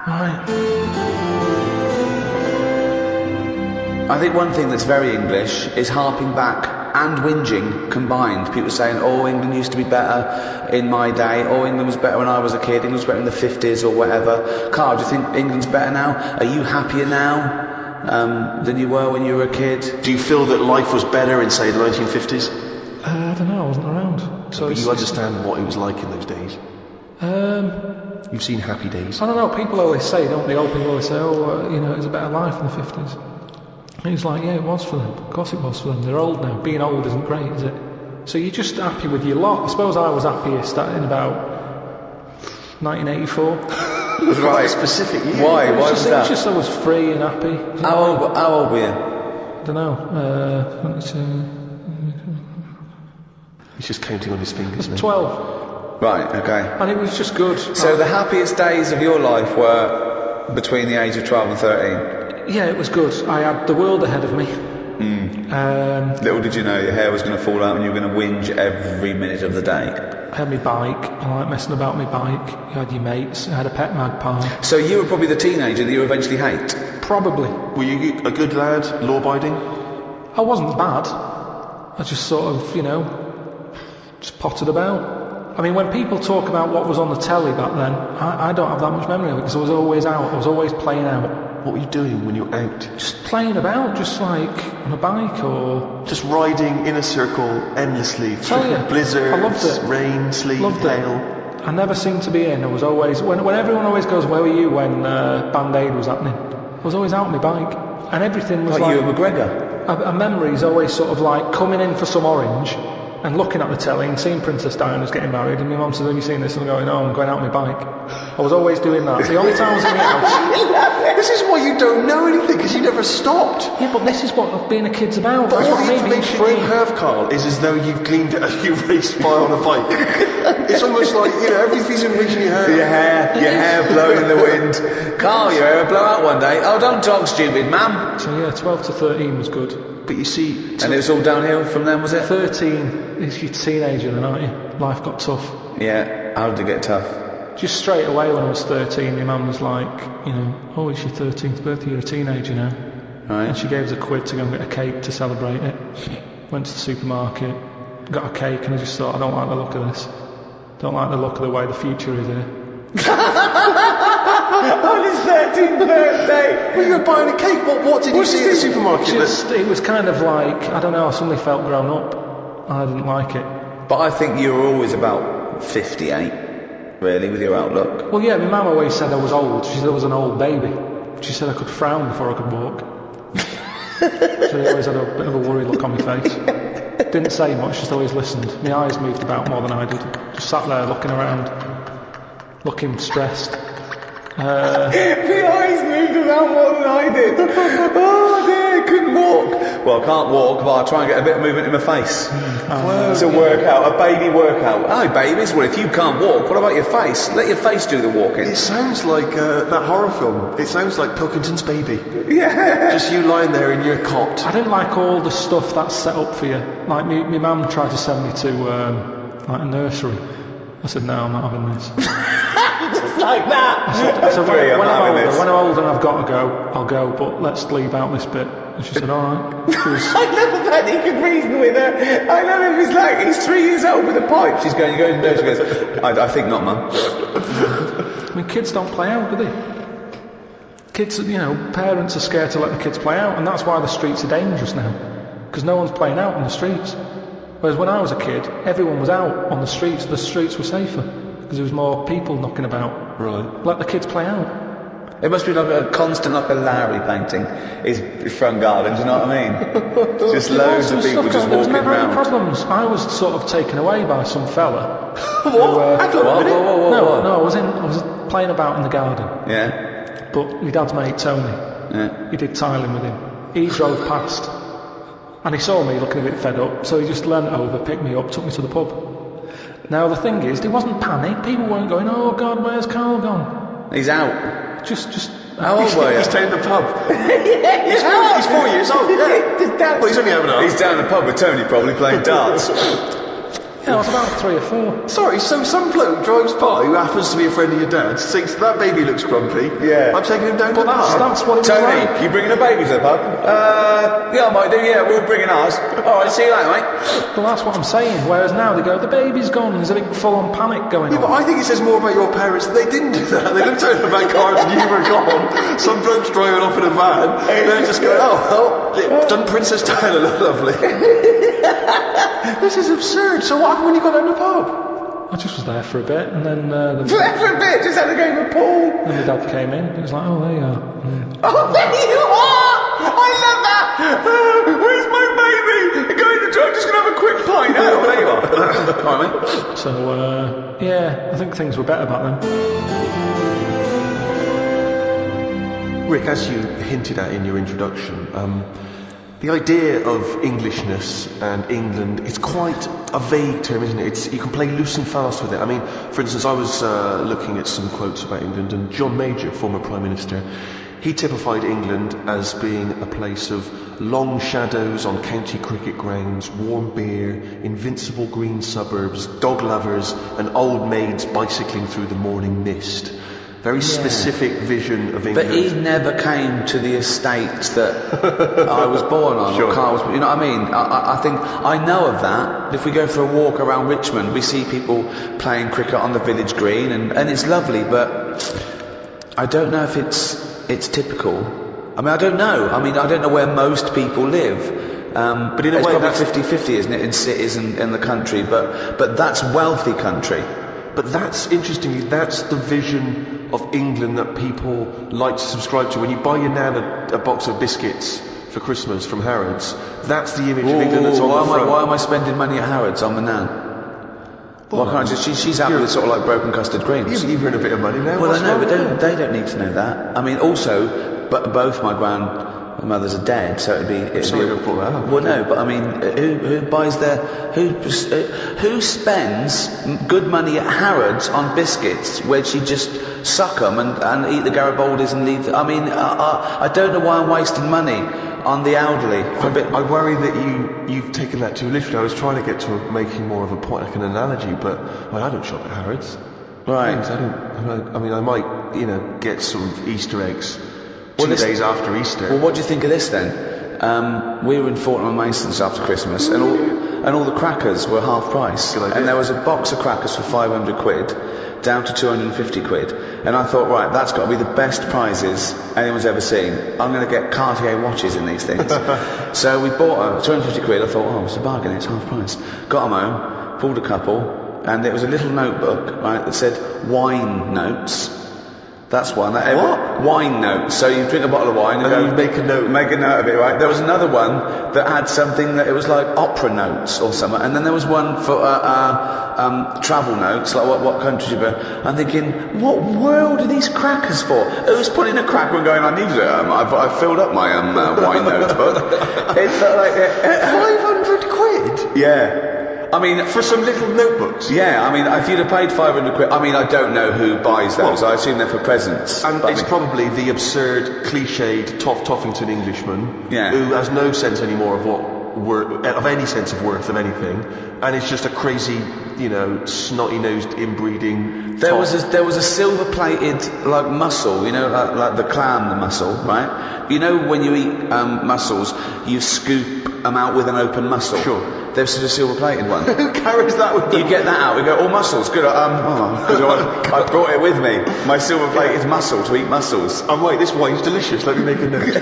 Right. I think one thing that's very English is harping back and whinging combined. People saying, oh, England used to be better in my day, oh, England was better when I was a kid, England was better in the 50s or whatever. Karl, do you think England's better now? Are you happier now than you were when you were a kid? Do you feel that life was better in, say, the 1950s? I don't know, I wasn't around. So but you understand what it was like in those days? You've seen happy days. I don't know, people always say, don't they? Old people always say, oh, it was a better life in the 50s. And he's like, yeah, it was for them. Of course it was for them. They're old now. Being old isn't great, is it? So you're just happy with your lot. I suppose I was happiest in about 1984. Right. Specific year. Why? Why was that? It was just I was free and happy. How old were you? I don't know. 22. He's just counting on his fingers. 12. Right, okay. And it was just good. So the happiest days of your life were between the age of 12 and 13? Yeah, it was good. I had the world ahead of me. Little did you know your hair was going to fall out and you were going to whinge every minute of the day. I had my bike. I like messing about my bike. You had your mates. I had a pet magpie. So you were probably the teenager that you eventually hate? Probably. Were you a good lad, law-abiding? I wasn't bad. I just sort of, just potted about. I mean, when people talk about what was on the telly back then, I don't have that much memory of it because I was always out. I was always playing out. What were you doing when you were out? Just playing about, just like on a bike or... Just riding in a circle endlessly through blizzards, I loved it. Rain, sleet, hail. I never seemed to be in. I was always... When everyone always goes, where were you when Band-Aid was happening? I was always out on my bike. And everything was like... you and McGregor? A memory is always sort of like coming in for some orange and looking at the telly and seeing Princess Diana's getting married, and my mum says, have you seen this? And I'm going, oh, I'm going out on my bike. I was always doing that. The only time I was in the house... This is why you don't know anything, because you never stopped. Yeah, but this is what being a kid's about. But all the information you have, Karl, is as though you've gleaned it as you raced by on a bike. It's almost like, every piece of information you have. Your hair blowing in the wind. Karl, your hair will blow out one day. Oh, don't talk stupid, ma'am. So yeah, 12 to 13 was good. But you see... And it was all downhill from then, was it? 13 is your teenager then, aren't you? Life got tough. Yeah, how did it get tough? Just straight away when I was 13, my mum was like, oh, it's your 13th birthday, you're a teenager now. Right. And she gave us a quid to go and get a cake to celebrate it. Went to the supermarket, got a cake, and I just thought, I don't like the look of this. Don't like the look of the way the future is here. On his 13th birthday! Well, you were buying a cake. What did you see at the supermarket? It was kind of like, I don't know, I suddenly felt grown up. I didn't like it. But I think you were always about 58, really, with your outlook. Well, yeah, my mum always said I was old. She said I was an old baby. She said I could frown before I could walk. So I always had a bit of a worried look on my face. Didn't say much, just always listened. My eyes moved about more than I did. Just sat there looking around, looking stressed. My eyes moved around more than I did. Oh dear, I couldn't walk. Well, I can't walk, but I'll try and get a bit of movement in my face. It's a workout, a baby workout. Oh, babies, well, if you can't walk, what about your face? Let your face do the walking. It sounds like that horror film. It sounds like Pilkington's Baby. Yeah. Just you lying there in your cot. I didn't like all the stuff that's set up for you. Like, my mum tried to send me to like a nursery. I said, no, I'm not having this. Just like that. I said, when I'm older and I've got to go, I'll go, but let's leave out this bit. And she said, alright. I love the fact that you can reason with her. I love him, he's like, he's 3 years old with a pipe. She's going, you're going to nursery. She goes, I think not, Mum. I mean, kids don't play out, do they? Kids, parents are scared to let the kids play out, and that's why the streets are dangerous now. Because no one's playing out on the streets. Whereas when I was a kid, everyone was out on the streets were safer. Because there was more people knocking about. Right. Let the kids play out. It must be like a constant, like a Larry painting, his front garden, do you know what I mean? Just loads of people just walking around. There was never any problems. I was sort of taken away by some fella. What? No, I was playing about in the garden. Yeah. But my dad's mate, Tony, Yeah. he did tiling with him. He drove past, and he saw me looking a bit fed up, so he just leant over, picked me up, took me to the pub. Now the thing is, there wasn't panic. People weren't going, oh God, where's Karl gone? He's out. Just. How old were you? He's down the pub. Yeah, he's 4 years old. Yeah. Well, he's only having a... He's down the pub with Tony, probably playing darts. Yeah, I was about 3 or 4. Sorry, so some bloke drives by who happens to be a friend of your dad's, thinks that baby looks grumpy. Yeah. I'm taking him down to But the pub. that's what it was Tony, like. you bringing a baby to the pub? Yeah, I might do, yeah, we're bringing ours. Alright, see you later, mate. Well, that's what I'm saying. Whereas now they go, the baby's gone, and there's a big full-on panic going Yeah, on. but I think it says more about your parents that they didn't do that. They looked over the back cars and you were gone. Some bloke's driving off in a van. They're just going, oh, well, doesn't Princess Diana look lovely? This is absurd. So what happened when you got down the pub? I just was there for a bit, and then For a bit, just had a game of pool. then my dad came in. He was like, "Oh, there you are." Yeah. Oh, there you are! I love that! Where's my baby? Go in the truck, just gonna have a quick pint. Oh, there you are. All right, mate. So yeah, I think things were better back then. Rick, as you hinted at in your introduction, the idea of Englishness and England, it's quite a vague term, isn't it? You can play loose and fast with it. I mean, for instance, I was looking at some quotes about England, and John Major, former Prime Minister, he typified England as being a place of long shadows on county cricket grounds, warm beer, invincible green suburbs, dog lovers, and old maids bicycling through the morning mist. Very specific vision of England. But he never came to the estate that I was born on, Sure. or Carl was, you know what I mean? I think, I know of that. If we go for a walk around Richmond, we see people playing cricket on the village green, and it's lovely, but I don't know if it's typical. I mean, I don't know. I don't know where most people live. But in a it's way probably that's 50-50, isn't it, in cities and in the country, but that's wealthy country. But that's, interestingly, that's the vision of England that people like to subscribe to. When you buy your nan a box of biscuits for Christmas from Harrods, that's the image of England that's on the front. Why am I spending money at Harrods on my nan? Why can't I just, she's happy with sort of like broken custard creams. You've earned a bit of money now. Well, What's I know, wrong but with they don't need to know that. I mean, also, both my grandmothers are dead, so it'd be. Sorry to put that up. Well, no, but I mean, who buys who spends good money at Harrods on biscuits where she just suck them and eat the Garibaldis and leave? I mean, I don't know why I'm wasting money on the elderly. I worry that you've taken that too literally. I was trying to get to making more of a point, like an analogy, but I don't shop at Harrods. Right. I might, get some Easter eggs 2 days after Easter. Well, what do you think of this then? We were in Fortnum and Masons after Christmas, and all the crackers were half price. Good idea. And there was a box of crackers for 500 quid, down to 250 quid. And I thought, right, that's got to be the best prizes anyone's ever seen. I'm going to get Cartier watches in these things. So we bought 250 quid. I thought, oh, it's a bargain, it's half price. Got them home, pulled a couple, and it was a little notebook, right, that said wine notes. That's one. What? Wine notes. So you drink a bottle of wine and you make a note. Make a note of it, right? There was another one that had something that it was like opera notes or something. And then there was one for travel notes, like what countries you've been. I'm thinking, what world are these crackers for? Who's putting a cracker and going, I need it. I've filled up my wine notebook. It's like 500 quid? yeah. I mean, For some little notebooks? yeah, I mean, if you'd have paid 500 quid, I mean, I don't know who buys those. I assume they're for presents. And But I it's mean- probably the absurd, cliched Toffington Englishman Yeah. who has no sense anymore of any sense of worth of anything, and it's just a crazy, snotty-nosed inbreeding. There was a silver-plated like mussel, like the clam, the mussel, right? You know when you eat mussels, you scoop them out with an open mussel. Sure. There's a silver-plated one. Who carries that with them? You get that out. We go, mussels, good. I brought it with me. My silver-plated mussel to eat mussels. I'm right, this wine's delicious, let me make a note.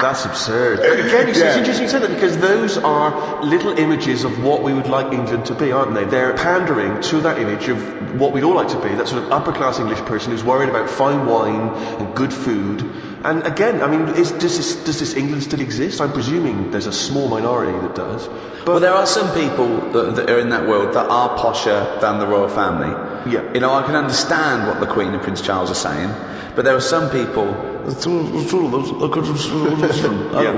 That's absurd. Again, it's interesting you say that, because those are little images of what we would like England to be, aren't they? They're pandering to that image of what we'd all like to be, that sort of upper-class English person who's worried about fine wine and good food. And again, I mean, does this England still exist? I'm presuming there's a small minority that does. But Well, there are some people that are in that world that are posher than the royal family. Yeah. I can understand what the Queen and Prince Charles are saying, but there are some people.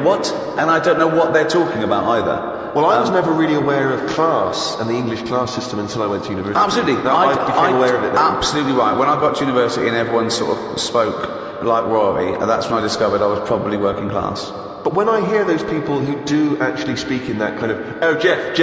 What? And I don't know what they're talking about either. Well, I was never really aware of class and the English class system until I went to university. Absolutely. I became aware of it then. Absolutely right. When I got to university and everyone sort of spoke like royalty, and that's when I discovered I was probably working class. But when I hear those people who do actually speak in that kind of, oh, Jeff,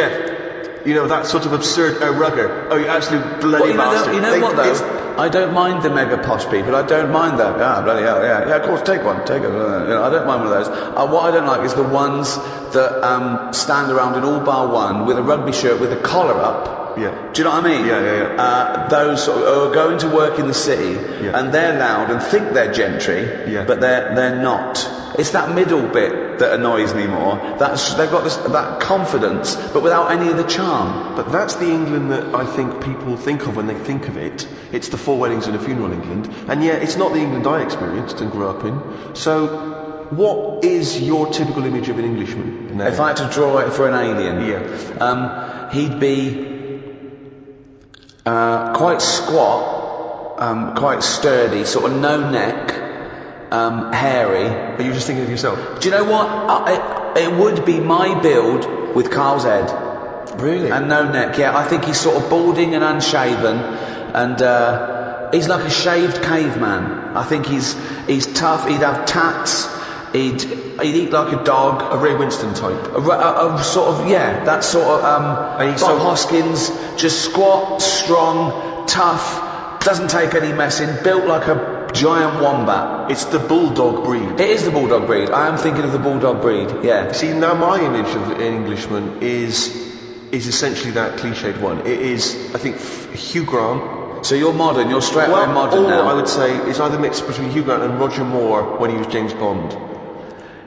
You know, that sort of absurd rugger. Oh, you absolute bloody bastard. You know what though? I don't mind the mega posh people. I don't mind that. Ah, bloody hell, yeah, of course, take one. Take it. I don't mind one of those. What I don't like is the ones that stand around in all bar one with a rugby shirt with a collar up. Yeah. Do you know what I mean? Yeah. Those sort of, who are going to work in the city and they're loud and think they're gentry, but they're not. It's that middle bit that annoys me more. They've got that confidence, but without any of the charm. But that's the England that I think people think of when they think of it. It's the 4 weddings and a funeral England. And yet, it's not the England I experienced and grew up in. So, what is your typical image of an Englishman now? If I had to draw it for an alien, he'd be quite squat, quite sturdy, sort of no neck, hairy. Are you just thinking of yourself? Do you know what? It would be my build with Carl's head. Really? And no neck, yeah. I think he's sort of balding and unshaven, and he's like a shaved caveman. I think he's tough. He'd have tats. He'd eat like a dog. A Ray Winston type. A sort of, that sort of, Bob Hoskins, just squat, strong, tough, doesn't take any messing, built like a giant wombat. It's the bulldog breed. It is the bulldog breed. I am thinking of the bulldog breed, yeah. See, now my image of an Englishman is essentially that cliched one. It is, I think, Hugh Grant. So you're modern, you're straight away modern now. I would say it's either mixed between Hugh Grant and Roger Moore when he was James Bond.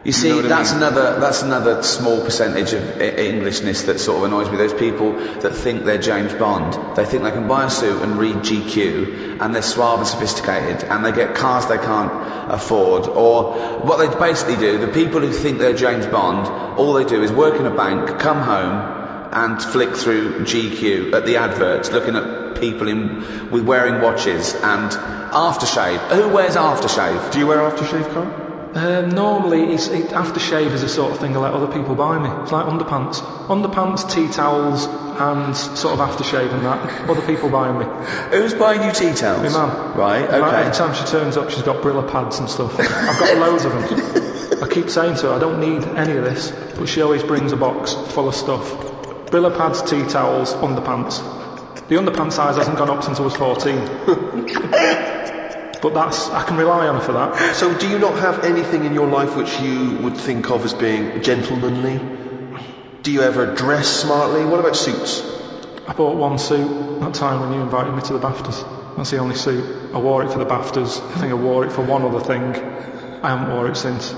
You see, that's another small percentage of Englishness that sort of annoys me. Those people that think they're James Bond. They think they can buy a suit and read GQ, and they're suave and sophisticated, and they get cars they can't afford. Or what they basically do, the people who think they're James Bond, all they do is work in a bank, come home, and flick through GQ at the adverts, looking at people with wearing watches and aftershave. Who wears aftershave? Do you wear aftershave, Carl? Normally, aftershave is the sort of thing I let other people buy me. It's like underpants, tea towels, and sort of aftershave and that. Other people buying me. Who's buying you tea towels? My mum. Right, okay. Every time she turns up, she's got Brilla pads and stuff. I've got loads of them. I keep saying to her, I don't need any of this, but she always brings a box full of stuff. Brilla pads, tea towels, underpants. The underpants size hasn't gone up since I was 14. But I can rely on her for that. So do you not have anything in your life which you would think of as being gentlemanly? Do you ever dress smartly? What about suits? I bought one suit that time when you invited me to the BAFTAs. That's the only suit. I wore it for the BAFTAs. I think I wore it for one other thing. I haven't worn it since.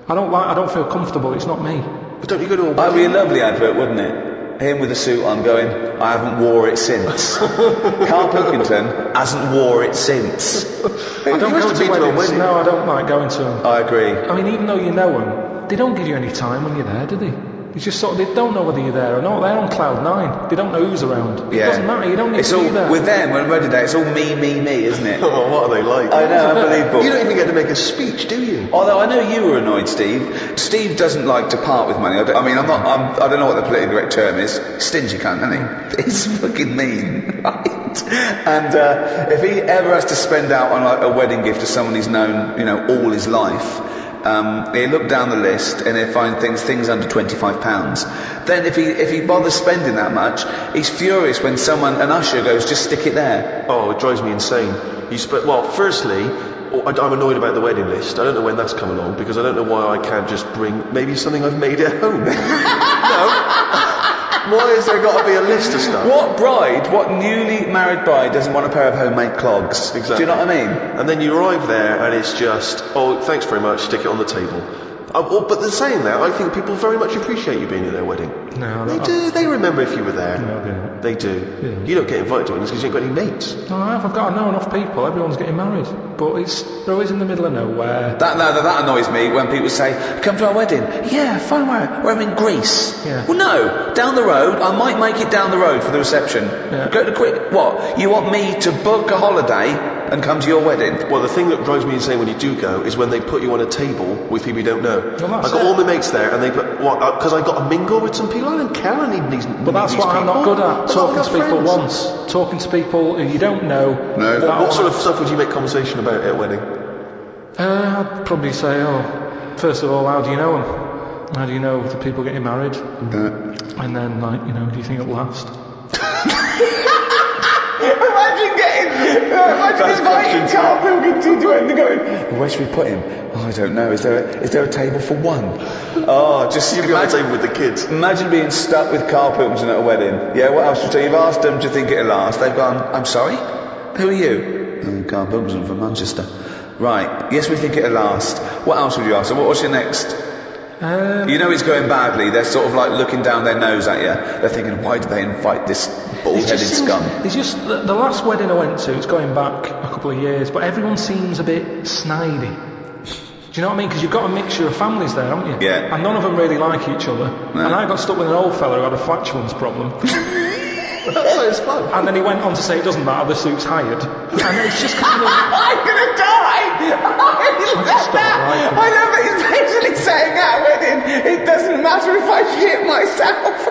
I don't feel comfortable. It's not me. But don't you go to a wedding? That'd be a lovely advert, wouldn't it? Him with a suit on going, I haven't wore it since. Karl Pilkington hasn't wore it since. I don't go to weddings. No, I don't like going to them. I agree. I mean, even though you know them, they don't give you any time when you're there, do they? They just they don't know whether you're there or not. They're on cloud 9. They don't know who's around. It doesn't matter. You don't need to be there. With them, when wedding day, it's all me, isn't it? Oh, what are they like? I know, unbelievable. You don't even get to make a speech, do you? Although I know you were annoyed, Steve. Steve doesn't like to part with money. I don't know what the politically correct term is. Stingy cunt, isn't he? He's fucking mean, right? And if he ever has to spend out on like a wedding gift to someone he's known, all his life, he'll look down the list and he'll find things under £25. Then if he bothers spending that much, he's furious when an usher goes, just stick it there. Oh, it drives me insane. Firstly, I'm annoyed about the wedding list. I don't know when that's come along because I don't know why I can't just bring maybe something I've made at home. No. Why has there got to be a list of stuff? What newly married bride doesn't want a pair of homemade clogs? Exactly. Do you know what I mean? And then you arrive there and it's just, oh, thanks very much, stick it on the table. But they're saying that, I think people very much appreciate you being at their wedding. No, they do. They remember if you were there. No, they don't. They do. Yeah. You don't get invited to weddings because you ain't got any mates. No, I know enough people. Everyone's getting married, but they're always in the middle of nowhere. That annoys me when people say, "Come to our wedding." Yeah, fine. Where I'm in Greece. Yeah. Well, no, down the road. I might make it down the road for the reception. Yeah. Go to quick. What? You want me to book a holiday and come to your wedding? Well, the thing that drives me insane when you do go is when they put you on a table with people you don't know. Well, I got all my mates there, and they put because I got to mingle with some people. I don't care. I need these. But that's what I'm not good at. Talking to people once. Talking to people who you don't know. No. What sort of stuff would you make conversation about at a wedding? I'd probably say, first of all, how do you know them? How do you know the people getting married? And then, like, you know, do you think it'll last? Imagine inviting Karl Pilkington to it and going, where should we put him? Oh, I don't know. Is there a table for one? Oh, just You'd be on the table with the kids. Imagine being stuck with Karl Pilkington at a wedding. Yeah, what else? So you've asked them, do you think it'll last? They've gone, I'm sorry? Who are you? Karl Pilkington from Manchester. Right, yes, we think it'll last. What else would you ask? So what's your next? You know it's going badly. They're sort of like looking down their nose at you. They're thinking, why did they invite this bald-headed scum? It's just the last wedding I went to, it's going back a couple of years, but everyone seems a bit snidey. Do you know what I mean? Because you've got a mixture of families there, haven't you? Yeah. And none of them really like each other. No. And I got stuck with an old fella who had a flatulence problem. That's fun. And then he went on to say it doesn't matter, the suit's hired. And it's just kind of... I'm gonna die! I love it. He's basically saying at a wedding, it doesn't matter if I shit myself.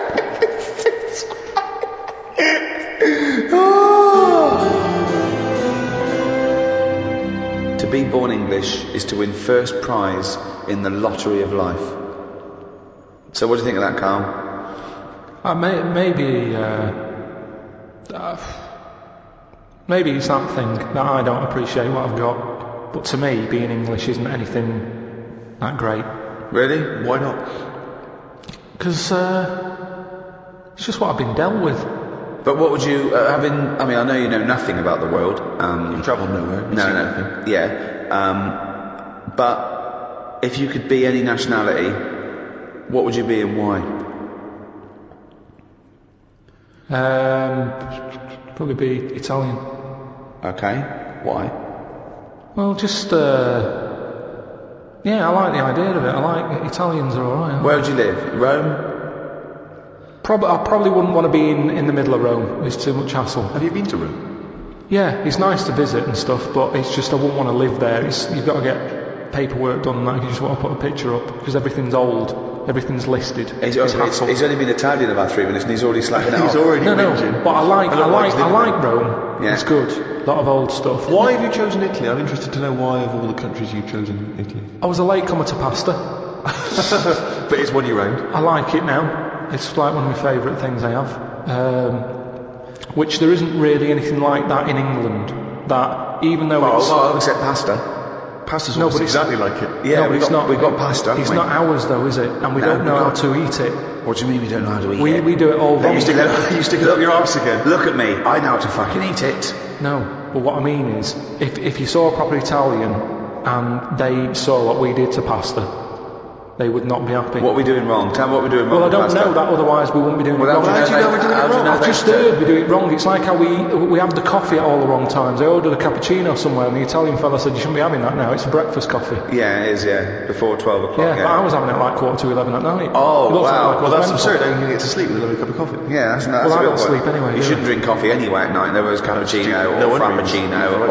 To be born English is to win first prize in the lottery of life. So what do you think of that, Karl? Maybe it's that thing that I don't appreciate what I've got. But to me, being English isn't anything that great. Really? Why not? Because it's just what I've been dealt with. But what would you, I know you know nothing about the world. You've travelled nowhere. No. Yeah. But if you could be any nationality, what would you be and why? Probably be Italian. Okay. Why? Well, just yeah, I like the idea of it. I like Italians are alright. Where would you live? Rome? I probably wouldn't want to be in the middle of Rome. It's too much hassle. Have you been to Rome? Yeah, it's nice to visit and stuff, but it's just I wouldn't want to live there. You've got to get paperwork done and that. You just want to put a picture up because everything's old. Everything's listed. He's only been Italian about 3 minutes and he's already slapping it off. He's already No, but I like Rome. Yeah. It's good. A lot of old stuff. Why have you chosen Italy? I'm interested to know why of all the countries you've chosen Italy. I was a late comer to pasta. But it's one year round. I like it now. It's like one of my favourite things I have. Which there isn't really anything like that in England. That even though except pasta. Pasta's almost exactly like it. Yeah, we've got pasta. It's not ours though, is it? And we don't know how to eat it. What do you mean we don't know how to eat it? We do it all wrong. You stick it up your arse again. Look at me. I know how to fucking eat it. No, but what I mean is, if you saw a proper Italian and they saw what we did to pasta, they would not be happy. What are we doing wrong? Tell me what we're doing wrong. Well, I don't know that, otherwise we wouldn't be doing it wrong. How do you know we're doing it wrong? I've just heard we do it wrong. It's like how we have the coffee at all the wrong times. I ordered a cappuccino somewhere and the Italian fella said you shouldn't be having that now, it's a breakfast coffee. Yeah, it is, yeah. Before 12 o'clock. Yeah, but I was having it like 11:15 at night. Oh, wow. Well, that's absurd. Don't you get to sleep with a lovely cup of coffee? Yeah, that's well, I don't sleep anyway. You shouldn't drink coffee anyway at night. There was cappuccino or frappuccino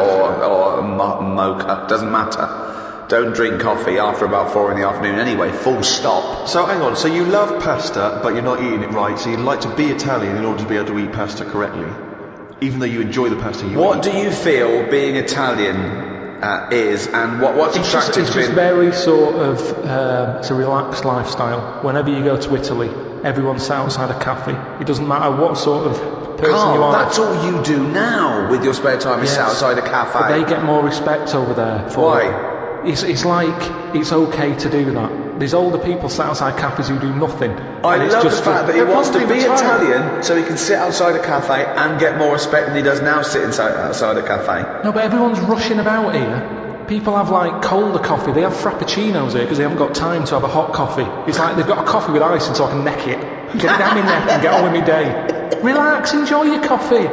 or mocha. Doesn't matter. Don't drink coffee after about 4 in the afternoon anyway, full stop. So hang on, so you love pasta, but you're not eating it right, so you'd like to be Italian in order to be able to eat pasta correctly, even though you enjoy the pasta you eat. What do you feel being Italian is, and what's attractive to It's just very sort of, it's a relaxed lifestyle. Whenever you go to Italy, everyone's sat outside a cafe. It doesn't matter what sort of person you are. That's all you do now with your spare time is sit outside a cafe. But they get more respect over there. Why? It's like it's okay to do that. There's older people sat outside cafes who do nothing. I love the fact that he wants to be Italian so he can sit outside a cafe and get more respect than he does now sitting outside a cafe. No, but everyone's rushing about here. People have like colder coffee. They have frappuccinos here because they haven't got time to have a hot coffee. It's like they've got a coffee with ice and so I can neck it. Get it down my neck and get on with my day. Relax, enjoy your coffee.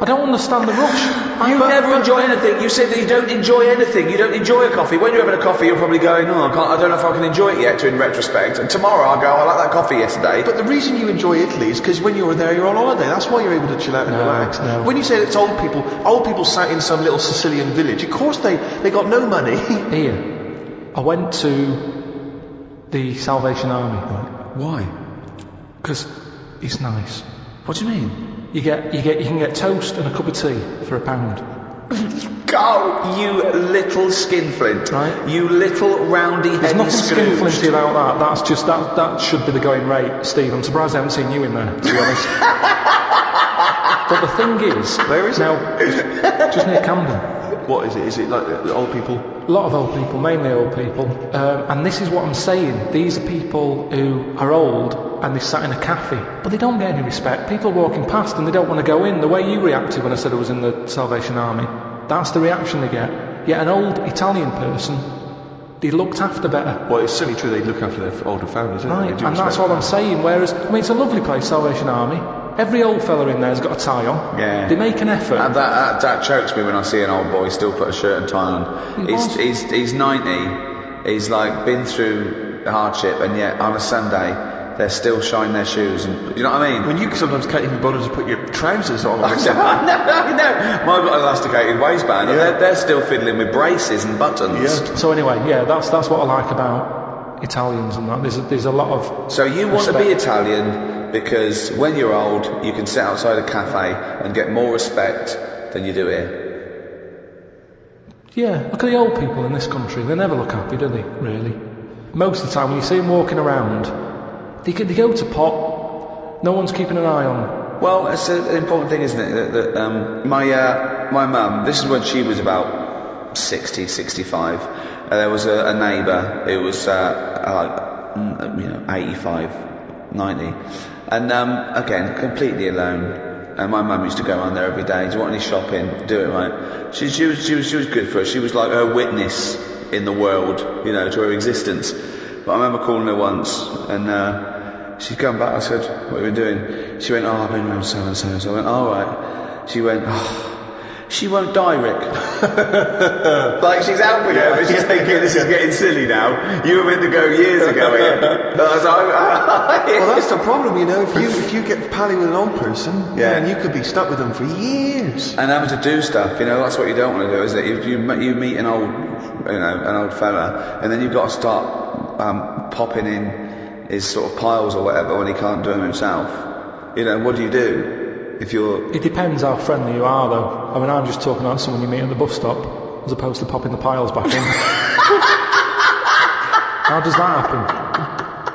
I don't understand the rush. You never enjoy anything. You said that you don't enjoy anything. You don't enjoy a coffee. When you're having a coffee, you're probably going, I don't know if I can enjoy it yet, in retrospect. And tomorrow I'll go, I like that coffee yesterday. But the reason you enjoy Italy is because when you were there, you're on holiday. That's why you're able to chill out and relax. No. When you say it's old people sat in some little Sicilian village, of course they got no money. Ian, I went to the Salvation Army. Why? Because it's nice. What do you mean? You can get toast and a cup of tea for £1. Carl, you little skinflint. Right. You little roundy-headed There's nothing Scrooge. skinflinty about that. That's just that should be the going rate, Steve. I'm surprised I haven't seen you in there, to be honest. But the thing is, Where is it? now, just near Camden. What is it? Is it like old people? A lot of old people, mainly old people. And this is what I'm saying. These are people who are old and they sat in a cafe, but they don't get any respect. People walking past and they don't want to go in. The way you reacted when I said I was in the Salvation Army, that's the reaction they get. Yet an old Italian person, they looked after better. Well, it's certainly true they look after their older families, don't Right, they? They do and that's respect all I'm saying. Whereas, I mean, it's a lovely place, Salvation Army. Every old fella in there's got a tie on. Yeah. They make an effort. And that chokes me when I see an old boy still put a shirt and tie on. He's 90. He's like been through hardship, and yet on a Sunday they're still shining their shoes. And you know what I mean? When you sometimes can't even bother to put your trousers on. No. Mine got an elasticated waistband, and they're still fiddling with braces and buttons. Yeah. So anyway, yeah, that's what I like about Italians and that. There's a lot of. So you want to be respect. Italian because when you're old, you can sit outside a cafe and get more respect than you do here. Yeah, look at the old people in this country. They never look happy, do they? Really. Most of the time, when you see them walking around, they go to pot. No one's keeping an eye on them. Well, it's an important thing, isn't it? That my mum, this is when she was about 60, 65. There was a neighbour who was 85, 90, and again completely alone. And my mum used to go around there every day. Do you want any shopping? Do it, right? She was good for her. She was like her witness in the world, to her existence. But I remember calling her once, and she'd come back. I said, "What have you been doing?" She went, "Oh, I've been around so and so." So I went, "All right." She went, "Oh, she won't die, Rick." Like she's helping her, but she's thinking this is getting silly now. You were meant to go years ago. Well, that's the problem, If you get pally with an old person, Yeah. and you could be stuck with them for years. And having to do stuff, that's what you don't want to do, is it? You meet an old fella, and then you've got to start popping in his sort of piles or whatever when he can't do them himself. What do you do if you're? It depends how friendly you are, though. I mean, I'm just talking about someone you meet at the bus stop, as opposed to popping the piles back in. How does that happen?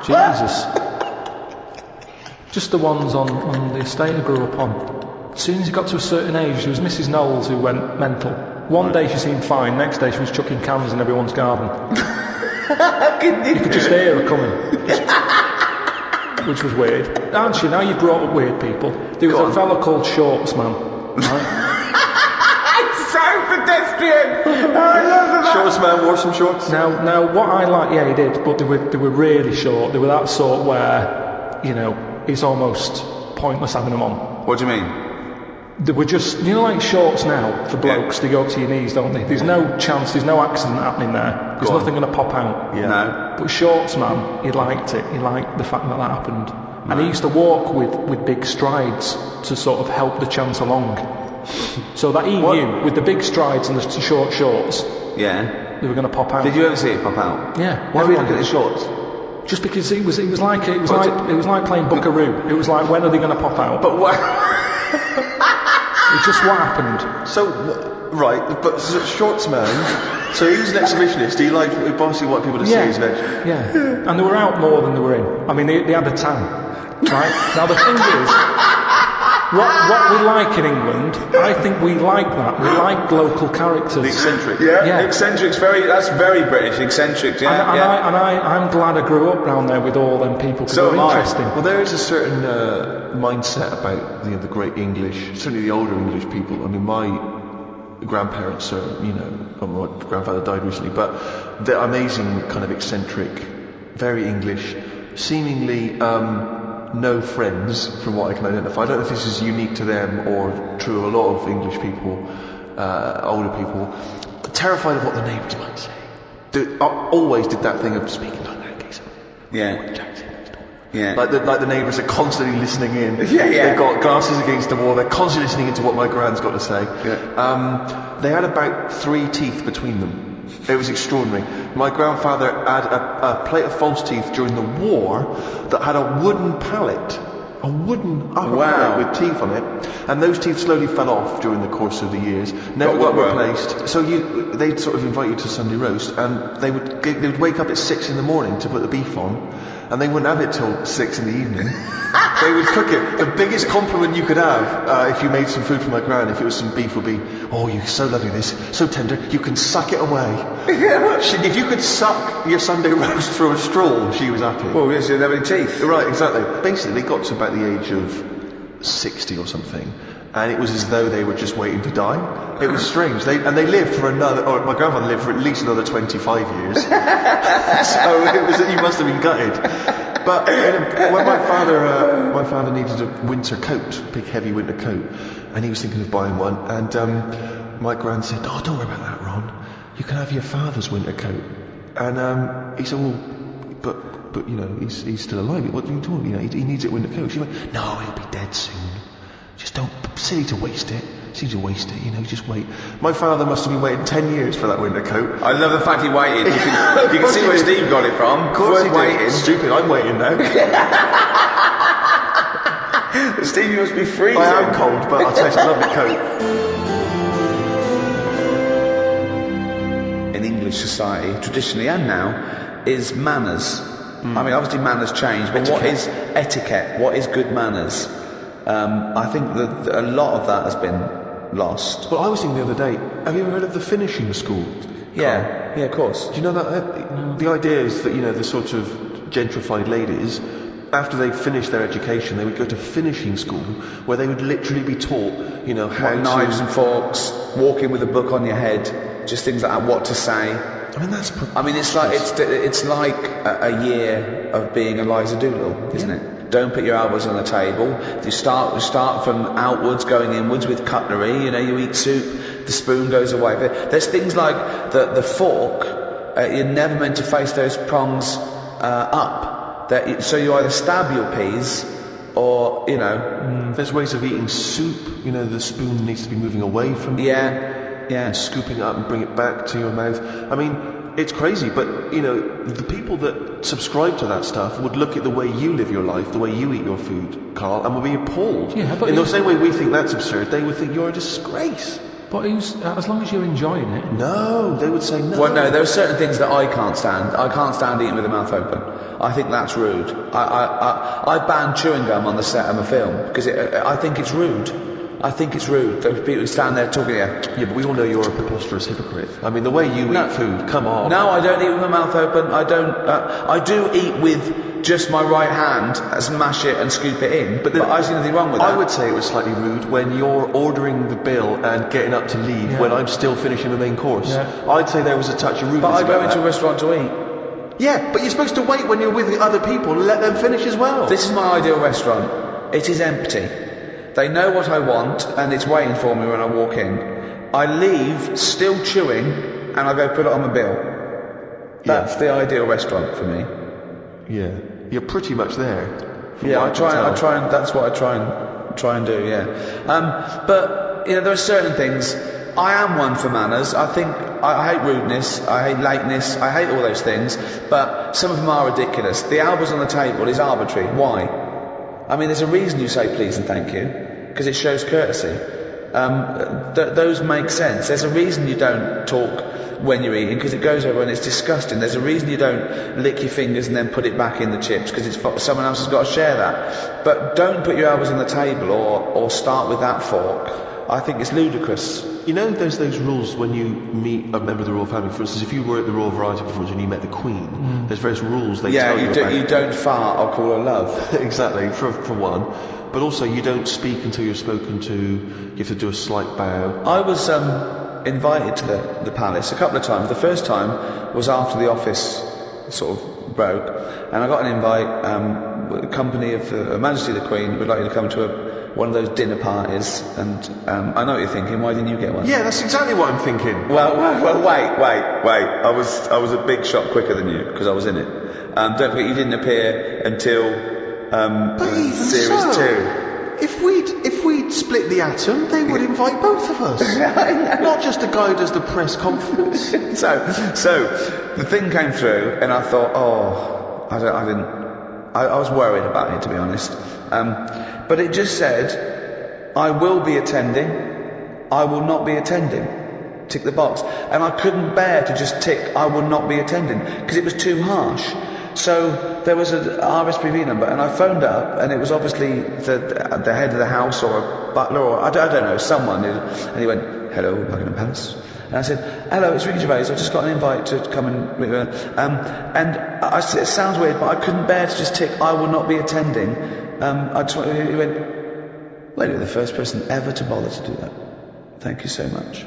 Jesus. Just the ones on the estate I grew up on. As soon as he got to a certain age, there was Mrs. Knowles who went mental. One day she seemed fine, next day she was chucking cans in everyone's garden. You could just hear her coming. Which was weird. Aren't you? Now you've brought up weird people. There was a fella called Shorts Man. Right? It's so pedestrian. I love that. Shorts man wore some shorts. Now what I like, yeah, he did, but they were really short. They were that sort where, it's almost pointless having them on. What do you mean? They were just, like shorts now for blokes, they go up to your knees, don't they? There's no chance, there's no accident happening there. There's nothing going to pop out. Yeah. No. But Shorts Man, he liked it. He liked the fact that happened. Right. And he used to walk with big strides to sort of help the chance along. So that he knew, with the big strides and the short shorts, Yeah. they were going to pop out. Did you ever see it pop out? Yeah. Why were you looking at the shorts? Just because it was like playing Buckaroo. It was like, when are they going to pop out? But what? It's just what happened. So, right, but Shorts man, so he was an exhibitionist. He obviously wanted people to see his veg. Yeah. And they were out more than they were in. I mean, they had a tan. Right? Now the thing is, what we like in England, I think we like that. We like local characters. The eccentric. Yeah. Eccentric's that's very British. Eccentric. Yeah. I'm glad I grew up round there with all them people because So they're am I. interesting. Well, there is a certain mindset about the great English, certainly the older English people. I mean, my grandparents are, my grandfather died recently, but they're amazing, kind of eccentric, very English, seemingly no friends from what I can identify. I don't know if this is unique to them or true of a lot of English people, older people, terrified of what the neighbours might say. They always did that thing of speaking like that. Yeah. Like the neighbours are constantly listening in. Yeah. They've got glasses against the wall. They're constantly listening into what my gran's got to say. Yeah. They had about 3 teeth between them. It was extraordinary. My grandfather had a plate of false teeth during the war that had a wooden pallet a wooden upper Wow. plate with teeth on it, and those teeth slowly fell off during the course of the years, never got replaced. So they'd sort of invite you to Sunday roast, and they would wake up at 6 in the morning to put the beef on, and they wouldn't have it till 6 in the evening. They would cook it. The biggest compliment you could have if you made some food for my gran, if it was some beef, would be, "Oh, you're so lovely, this, so tender, you can suck it away." If you could suck your Sunday roast through a straw, she was happy. Well, yes, you didn't have any teeth. Right, exactly. Basically, they got to about the age of 60 or something, and it was as though they were just waiting to die. It was strange. They lived for my grandfather lived for at least another 25 years. So he must have been gutted. But when my father needed a winter coat, a big heavy winter coat, and he was thinking of buying one, and my gran said, "Oh, don't worry about that, Ron. You can have your father's winter coat." And he said, "Well, but you know, he's still alive. What are you talking? You know, he needs it winter coat." She went, "No, he'll be dead soon. Just don't, silly to waste it. Seems to waste it, you know, just wait." My father must have been waiting 10 years for that winter coat. I love the fact he waited. You can see where Steve got it from. Of course he waiting. did. Stupid, I'm waiting now. Steve, you must be freezing. I am cold, but I'll tell you, it's a lovely coat. In English society, traditionally and now, is manners. I mean, obviously manners change, but what is etiquette? What is good manners? I think that a lot of that has been lost. Well, I was thinking the other day, have you ever heard of the finishing school? Yeah, of course. Do you know that? The idea is that, you know, the sort of gentrified ladies, after they finished their education, they would go to finishing school, where they would literally be taught, you know, how knives and forks, walking with a book on your head, just things like that, what to say. I mean, it's like a year of being Eliza Doolittle, isn't it? Don't put your elbows on the table. You start from outwards, going inwards with cutlery. You know, you eat soup, the spoon goes away. There's things like the fork. You're never meant to face those prongs up. So you either stab your peas, or you know. There's ways of eating soup. You know, the spoon needs to be moving away from you. Yeah. And scooping it up and bring it back to your mouth. I mean, it's crazy, but you know, the people that subscribe to that stuff would look at the way you live your life, the way you eat your food, Carl, and would be appalled. Yeah, but in the same way we think that's absurd, they would think you're a disgrace. But as long as you're enjoying it. No, they would say no. Well, no, there are certain things that I can't stand. I can't stand eating with the mouth open. I think that's rude. I ban chewing gum on the set of a film because I think it's rude. I think it's rude. Those people who stand there talking to you. Yeah, but we all know you're a preposterous hypocrite. I mean, the way you eat food, come on. No, I don't eat with my mouth open. I don't. I do eat with just my right hand, smash it and scoop it in. But I see nothing wrong with that. I would say it was slightly rude when you're ordering the bill and getting up to leave when I'm still finishing the main course. Yeah. I'd say there was a touch of rudeness. But I go into a restaurant to eat. Yeah, but you're supposed to wait when you're with the other people and let them finish as well. This is my ideal restaurant. It is empty. They know what I want, and it's waiting for me when I walk in. I leave, still chewing, and I go put it on the bill. That's the ideal restaurant for me. Yeah, you're pretty much there. Yeah, I try and that's what I try and do. Yeah, but you know, there are certain things. I am one for manners. I think I hate rudeness, I hate lateness, I hate all those things. But some of them are ridiculous. The elbows on the table is arbitrary. Why? I mean, there's a reason you say please and thank you, because it shows courtesy. Those make sense. There's a reason you don't talk when you're eating, because it goes over and it's disgusting. There's a reason you don't lick your fingers and then put it back in the chips, because someone else has got to share that. But don't put your elbows on the table or start with that fork. I think it's ludicrous. You know, there's those rules when you meet a member of the royal family. For instance, if you were at the Royal Variety Performance and you met the Queen, there's various rules they tell you about. You don't fart, I'll call her love. Exactly, for one. But also, you don't speak until you're spoken to. You have to do a slight bow. I was invited to the palace a couple of times. The first time was after the office sort of broke, and I got an invite. The company of Her Majesty the Queen would like you to come to one of those dinner parties, and I know what you're thinking. Why didn't you get one? Yeah, that's exactly what I'm thinking. Well, wait. I was a big shot quicker than you because I was in it. Don't forget, you didn't appear until series 2. If we'd split the atom, they would invite both of us. Not just a guy who does the press conference. So the thing came through, and I thought, I I was worried about it, to be honest. But it just said, I will be attending, I will not be attending. Tick the box. And I couldn't bear to just tick, I will not be attending, because it was too harsh. So there was an RSPB number, and I phoned up, and it was obviously the head of the house, or a butler, or I don't know, someone. And he went, hello, Buckingham Palace. And I said, hello, it's Ricky Gervais, I've just got an invite to come and... and I said, it sounds weird, but I couldn't bear to just tick, I will not be attending. He went, well, you're the first person ever to bother to do that. Thank you so much.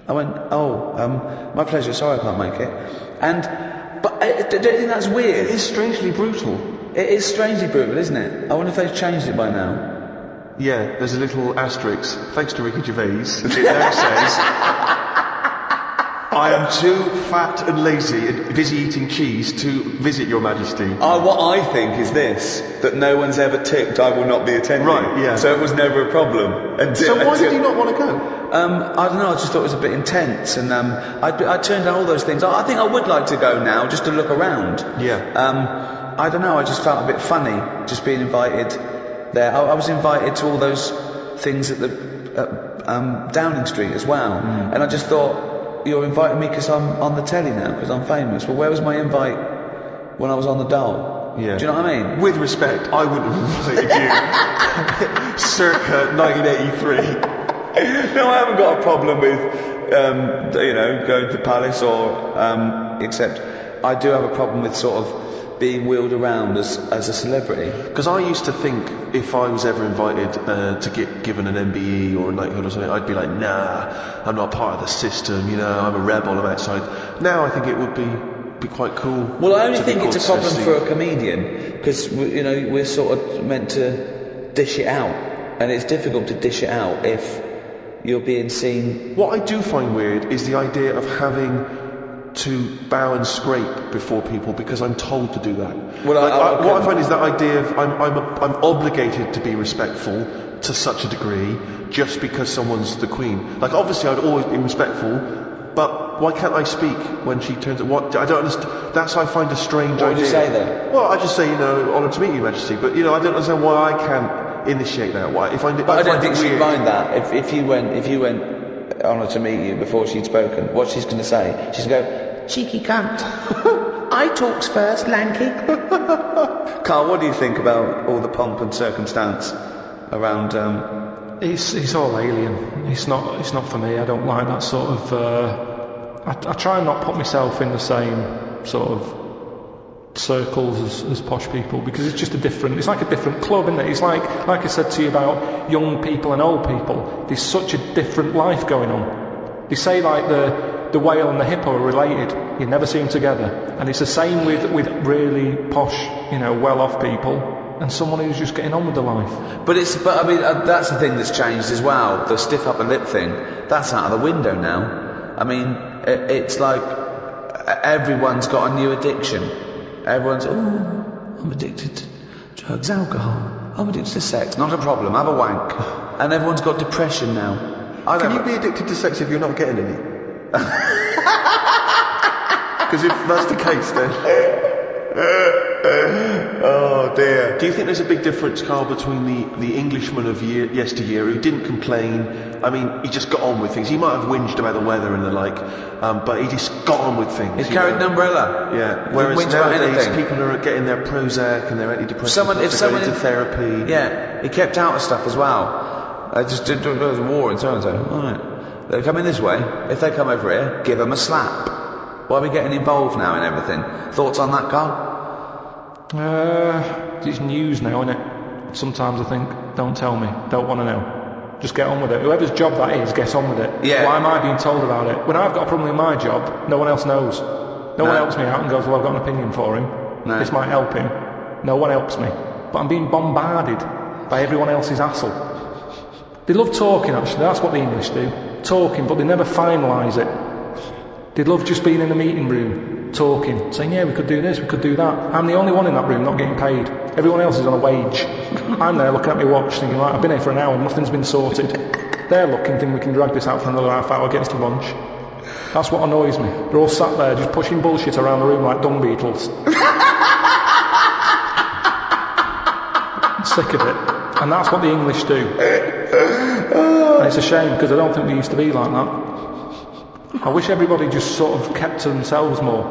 I went, my pleasure, sorry I can't make it. But don't you think that's weird? It is strangely brutal. It is strangely brutal, isn't it? I wonder if they've changed it by now. Yeah, there's a little asterisk, thanks to Ricky Gervais. It now says... I am too fat and lazy and busy eating cheese to visit your majesty. What I think is this, that no one's ever ticked, I will not be attending. Right, yeah. So it was never a problem. So why did you not want to go? I don't know, I just thought it was a bit intense, and I turned down all those things. I think I would like to go now, just to look around. Yeah. I don't know, I just felt a bit funny, just being invited there. I was invited to all those things at the Downing Street as well, and I just thought, you're inviting me because I'm on the telly now, because I'm famous. Well, where was my invite when I was on the dole? Yeah. Do you know what I mean? With respect, I wouldn't have invited you circa 1983. No, I haven't got a problem with, going to Palace or, except I do have a problem with sort of being wheeled around as a celebrity. Because I used to think if I was ever invited to get given an MBE or a knighthood or something, I'd be like, nah, I'm not part of the system, I'm a rebel, I'm outside. Now I think it would be quite cool. Well, I only think it's a problem for a comedian, because, we're sort of meant to dish it out, and it's difficult to dish it out if you're being seen. What I do find weird is the idea of having to bow and scrape before people because I'm told to do that. Well, what I find is that idea of I'm obligated to be respectful to such a degree just because someone's the Queen. Like, obviously I'd always be respectful, but why can't I speak when she turns it? I don't understand. That's I find a strange idea. What would you say then? Well, I just say, honoured to meet you, Majesty, but I don't understand why I can't initiate that. Why? I don't think she'd mind that. If you went honoured to meet you before she'd spoken, what she's going to say? She's going to go, cheeky cunt. I talks first, lanky. Karl, what do you think about all the pomp and circumstance around? He's all alien. It's not for me. I don't like that sort of. I try and not put myself in the same sort of circles as posh people, because it's just it's like a different club, isn't it? It's like I said to you about young people and old people. There's such a different life going on. They say like the whale and the hippo are related. You never see them together. And it's the same with really posh, well-off people, and someone who's just getting on with their life. But I mean, that's the thing that's changed as well. The stiff upper lip thing, that's out of the window now. I mean, it's like everyone's got a new addiction. Everyone's, I'm addicted to drugs, alcohol. I'm addicted to sex. Not a problem, have a wank. And everyone's got depression now. Can you be addicted to sex if you're not getting any? Because if that's the case, then... Oh dear. Do you think there's a big difference, Karl, between the Englishman of yesteryear who didn't complain? I mean, he just got on with things. He might have whinged about the weather and the like, but he just got on with things. He carried an umbrella. Yeah. Whereas nowadays, people are getting their Prozac and their antidepressants. If someone into therapy. Yeah, he kept out of stuff as well. I just did war and so and so. All right. They're coming this way. If they come over here, give them a slap. Why are we getting involved now in everything? Thoughts on that, Karl? It's news now, isn't it? Sometimes I think, don't tell me, don't want to know. Just get on with it. Whoever's job that is, get on with it. Yeah. Why am I being told about it? When I've got a problem with my job, no one else knows. No one helps me out and goes, well, I've got an opinion for him. No. This might help him. No one helps me. But I'm being bombarded by everyone else's hassle. They love talking, actually. That's what the English do. Talking, but they never finalise it. They love just being in the meeting room, talking, saying, yeah, we could do this, we could do that. I'm the only one in that room not getting paid. Everyone else is on a wage. I'm there looking at my watch, thinking, right, I've been here for an hour, nothing's been sorted. They're looking, thinking we can drag this out for another half hour, get us to lunch. That's what annoys me. They're all sat there just pushing bullshit around the room like dung beetles. sick of it. And that's what the English do. And it's a shame, because I don't think we used to be like that. I wish everybody just sort of kept to themselves more.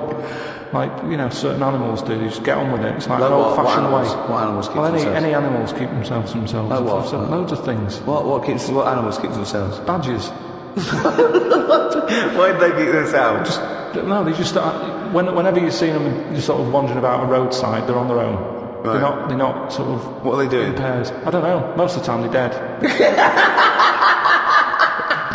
Like, certain animals do. You just get on with it. It's like an old-fashioned way. What animals keep themselves? Any animals keep themselves to themselves. Like what? I've said loads of things. What animals keep themselves? Badgers. Why do they keep themselves? They just whenever you see them just sort of wandering about a roadside, they're on their own. Right. They're not sort of. What are they doing? In pairs. I don't know. Most of the time they're dead.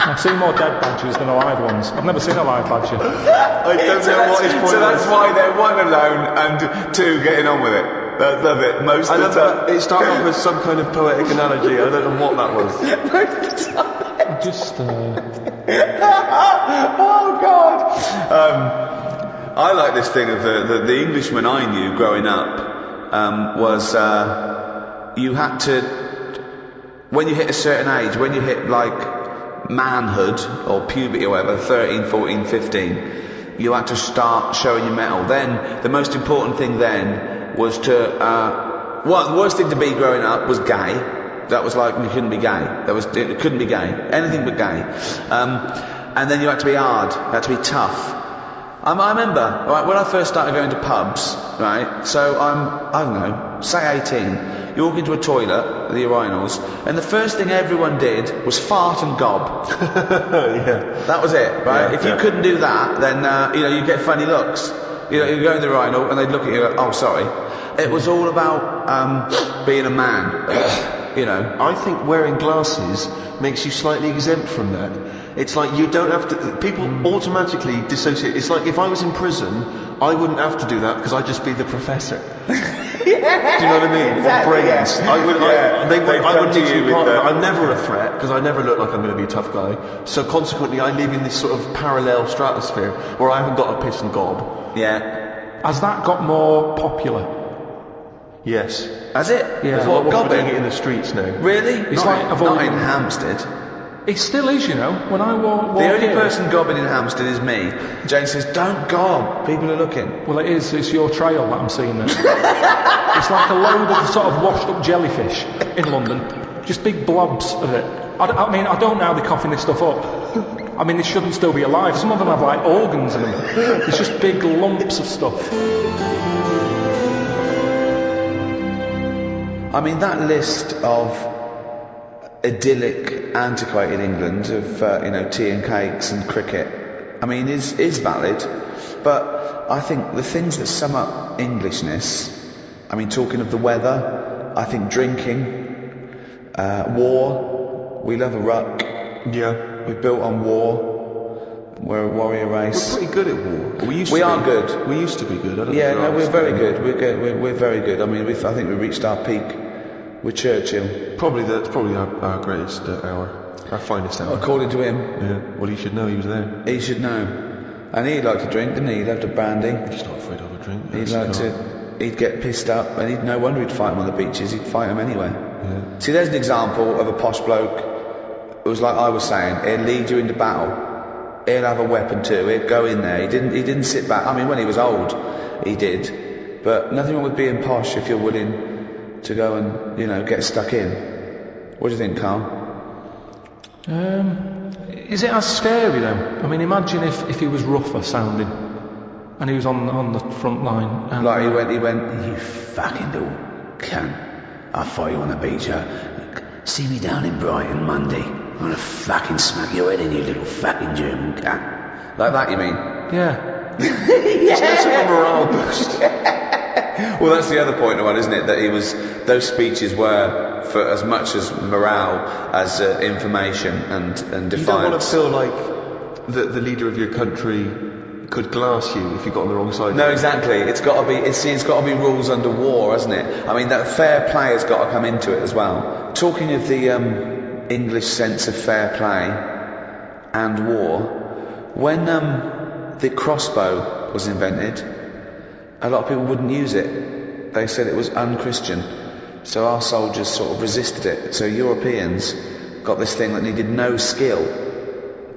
I've seen more dead badgers than alive ones. I've never seen a live badger. I don't know what his point So that's was. why they're one alone and two getting on with it. That's it. Most of the time. It started off as some kind of poetic analogy. I don't know what that was. Most of the time. Just. Oh God! I like this thing of the Englishman I knew growing up was you had to, when you hit a certain age, when you hit like manhood or puberty or whatever, 13, 14, 15, you had to start showing your mettle. Then the most important thing then was to the worst thing to be growing up was gay. That was like, you couldn't be gay. It couldn't be gay. Anything but gay. And then you had to be hard. You had to be tough. I remember, right, when I first started going to pubs, right, so I don't know, say 18, you walk into a toilet, the urinals, and the first thing everyone did was fart and gob. Yeah. That was it, right? Yeah, if you couldn't do that, then, you get funny looks. You go in the urinal and they'd look at you and go, oh, sorry. It was all about being a man. I think wearing glasses makes you slightly exempt from that. It's like you don't have to. People automatically dissociate. It's like if I was in prison, I wouldn't have to do that because I'd just be the professor. Do you know what I mean? Exactly, Or brains. yeah. I would. Yeah. I would need to be with part of it. the- I'm never a threat because I never look like I'm going to be a tough guy. So consequently, I live in this sort of parallel stratosphere where I haven't got a piss and gob. Yeah. Has that got more popular? Yes. Has it? Yeah. What, We're doing gobbing? it in the streets now. Really? It's not, like not avoiding- in Hampstead. It still is, when I walk The only in. person gobbing in Hampstead is me. Jane says, don't gob, people are looking. Well, it's your trail that I'm seeing there. It's like a load of sort of washed up jellyfish in London. Just big blobs of it. I mean, I don't know how they're coughing this stuff up. I mean, they shouldn't still be alive. Some of them have like organs in them. It's just big lumps of stuff. I mean, that list of idyllic, antiquated England of, tea and cakes and cricket, I mean, is valid. But I think the things that sum up Englishness, I mean, talking of the weather, I think drinking, war, we love a ruck. Yeah. We're built on war. We're a warrior race. We're pretty good at war. We are good. We used to be good. I don't Yeah, know no, we're very good. We're very good. I mean, I think we reached our peak with Churchill. That's probably our greatest hour, our finest hour. According to him. Yeah. Well, he should know he was there. He should know. And he'd like to drink, didn't he? He loved a brandy. He's not afraid of a drink. He'd get pissed up, and no wonder he'd fight him on the beaches. He'd fight him anyway. Yeah. See, there's an example of a posh bloke. It was like I was saying. He'd lead you into battle. He'd have a weapon too. He'd go in there. He didn't sit back. I mean, when he was old, he did. But nothing wrong with being posh if you're willing to go and, get stuck in. What do you think, Carl? Is it as scary though? I mean, imagine if he was rougher sounding, and he was on the front line. And, Like he went, you fucking little cunt. I'll fight you on the beach. See me down in Brighton Monday. I'm gonna fucking smack your head in, you little fucking German cunt. Like that, you mean? Yeah. It's less of a morale boost. Well, that's the other point of it, isn't it? That those speeches were for as much as morale as information and defiance. You don't want to feel like the leader of your country could glass you if you got on the wrong side. No, exactly. It's got to be. It's got to be rules under war, hasn't it? I mean, that fair play has got to come into it as well. Talking of the English sense of fair play and war, when the crossbow was invented, a lot of people wouldn't use it. They said it was unchristian. So our soldiers sort of resisted it. So Europeans got this thing that needed no skill,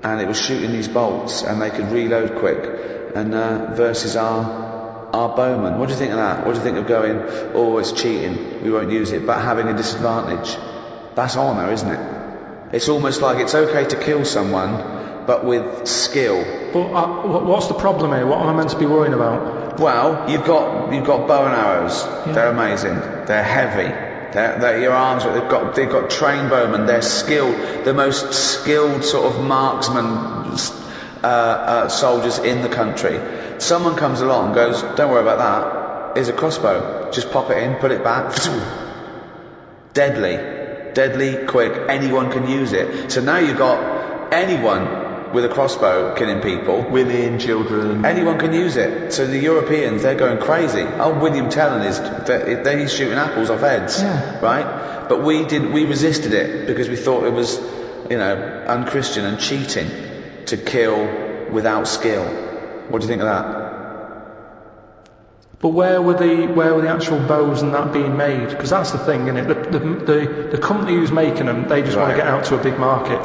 and it was shooting these bolts, and they could reload quick. And versus our our bowmen. What do you think of that? What do you think of going, oh, it's cheating, we won't use it, but having a disadvantage? That's honour, isn't it? It's almost like it's okay to kill someone, but with skill. But what's the problem here? What am I meant to be worrying about? Well, you've got bow and arrows. Yeah. They're amazing. They're heavy. They're your arms. They've got trained bowmen. They're skilled. The most skilled sort of marksman soldiers in the country. Someone comes along and goes, don't worry about that. Here's a crossbow. Just pop it in, put it back. Deadly, quick. Anyone can use it. So now you've got anyone with a crossbow killing people. Women, children. Anyone can use it. So the Europeans, they're going crazy. Oh, William Tellon he's shooting apples off heads, right? But we resisted it because we thought it was, unchristian and cheating to kill without skill. What do you think of that? But where were the actual bows and that being made? Because that's the thing, isn't it? The company who's making them, they just want to get out to a big market.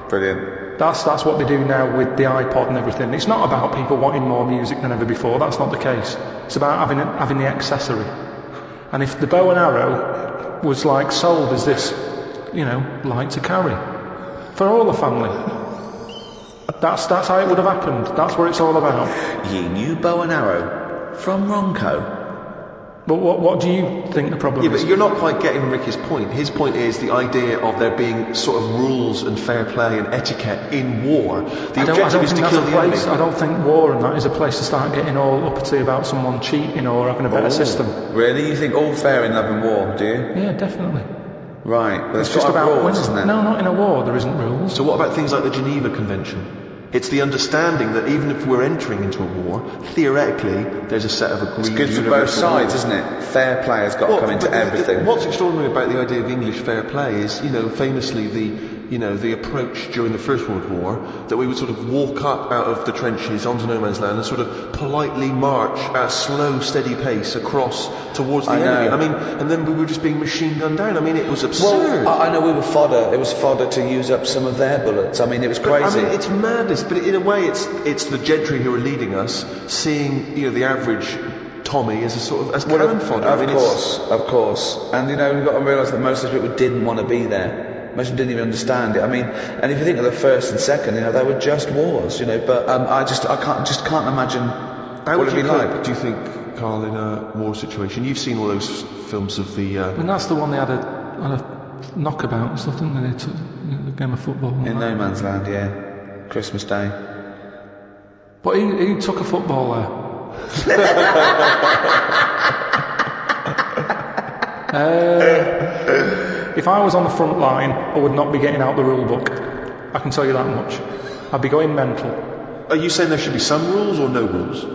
Brilliant. That's what they do now with the iPod and everything. It's not about people wanting more music than ever before. That's not the case. It's about having the accessory. And if the bow and arrow was like sold as this, light to carry for all the family, that's how it would have happened. That's what it's all about. Ye new bow and arrow from Ronco. But what do you think the problem is? Yeah, but you're not quite getting Ricky's point. His point is the idea of there being sort of rules and fair play and etiquette in war. The objective is to kill the enemy. I don't think war and that is a place to start getting all uppity about someone cheating or having a better system. Really? You think all fair in love and war, do you? Yeah, definitely. Right, but it's just about rules, isn't it? No, not in a war. There isn't rules. So what about things like the Geneva Convention? It's the understanding that even if we're entering into a war, theoretically, there's a set of agreed It's good for both sides, isn't it? Fair play has got to come into everything. What's extraordinary about the idea of English fair play is, famously the approach during the First World War, that we would sort of walk up out of the trenches onto no man's land and sort of politely march at a slow, steady pace across towards the enemy. I mean, and then we were just being machine gunned down. I mean, it was absurd. Well, I know we were fodder. It was fodder to use up some of their bullets. I mean, it was crazy. It's madness, but in a way it's the gentry who are leading us, seeing, the average Tommy as a sort of cannon fodder. Of course. And, we've got to realise that most of the people didn't want to be there. Most of them didn't even understand it. I mean, and if you think of the first and second, they were just wars, but I can't imagine what it'd be like. Do you think, Karl, in a war situation? You've seen all those films of the... I mean, that's the one they had a knockabout and stuff, didn't they? They took the game of football. In no man's land, yeah. Christmas Day. But he took a football there. If I was on the front line, I would not be getting out the rule book. I can tell you that much. I'd be going mental. Are you saying there should be some rules or no rules?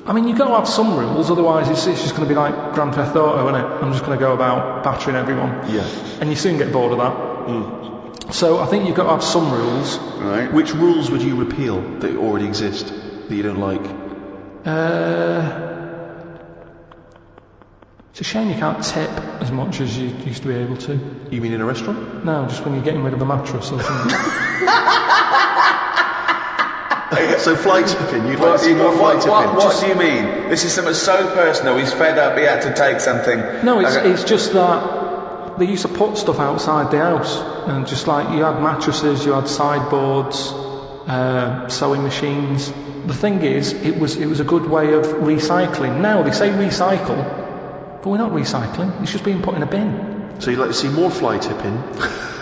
I mean, you've got to have some rules, otherwise it's just going to be like Grand Theft Auto, isn't it? I'm just going to go about battering everyone. Yeah. And you soon get bored of that. So I think you've got to have some rules. Right. Which rules would you repeal that already exist, that you don't like? It's a shame you can't tip as much as you used to be able to. You mean in a restaurant? No, just when you're getting rid of a mattress or something. So fly tipping, you'd like to see more fly tipping? What do you mean? This is something so personal, he's fed up, he had to take something. No, it's just that they used to put stuff outside the house, and just like you had mattresses, you had sideboards, sewing machines. The thing is, it was a good way of recycling. Now they say recycle, but we're not recycling. It's just being put in a bin. So you'd like to see more fly tipping?